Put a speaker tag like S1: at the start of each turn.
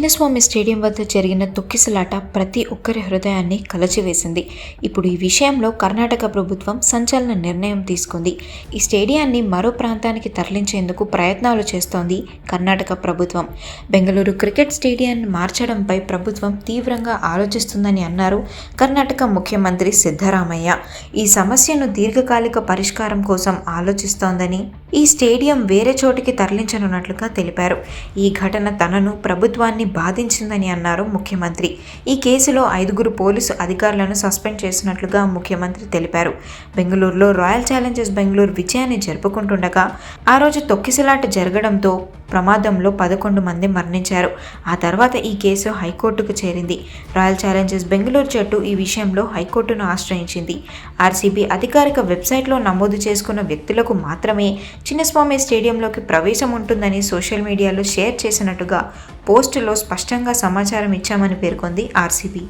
S1: Chinnaswamy stadium వద్ద జరిగిన తొక్కిసలాట ప్రతి ఒక్కరి హృదయాన్ని కలచివేసింది. ఇప్పుడు ఈ విషయంలో కర్ణాటక ప్రభుత్వం సంచలన నిర్ణయం తీసుకుంది. ఈ స్టేడియాన్ని మరో ప్రాంతానికి తరలించేందుకు ప్రయత్నాలు చేస్తోంది కర్ణాటక ప్రభుత్వం. బెంగళూరు క్రికెట్ స్టేడియాన్ని మార్చడంపై ప్రభుత్వం తీవ్రంగా ఆలోచిస్తుందని అన్నారు కర్ణాటక ముఖ్యమంత్రి సిద్ధరామయ్య. ఈ సమస్యను దీర్ఘకాలిక పరిష్కారం కోసం ఆలోచిస్తోందని, ఈ స్టేడియం వేరే చోటికి తరలించనున్నట్లుగా తెలిపారు. ఈ ఘటన తనను, ప్రభుత్వాన్ని బాధించిందని అన్నారు ముఖ్యమంత్రి. ఈ కేసులో 5 పోలీసు అధికారులను సస్పెండ్ చేసినట్లుగా ముఖ్యమంత్రి తెలిపారు. బెంగళూరులో రాయల్ ఛాలెంజర్స్ బెంగళూరు విజయాన్ని జరుపుకుంటుండగా ఆ రోజు తొక్కిసలాట జరగడంతో ప్రమాదంలో 11 మంది మరణించారు. ఆ తర్వాత ఈ కేసు హైకోర్టుకు చేరింది. రాయల్ ఛాలెంజర్స్ బెంగళూరు జట్టు ఈ విషయంలో హైకోర్టును ఆశ్రయించింది. ఆర్సీబీ అధికారిక వెబ్సైట్లో నమోదు చేసుకున్న వ్యక్తులకు మాత్రమే చిన్నస్వామి స్టేడియంలోకి ప్రవేశం ఉంటుందని సోషల్ మీడియాలో షేర్ చేసినట్టుగా పోస్టులో స్పష్టంగా సమాచారం ఇచ్చామని పేర్కొంది ఆర్సీబీ.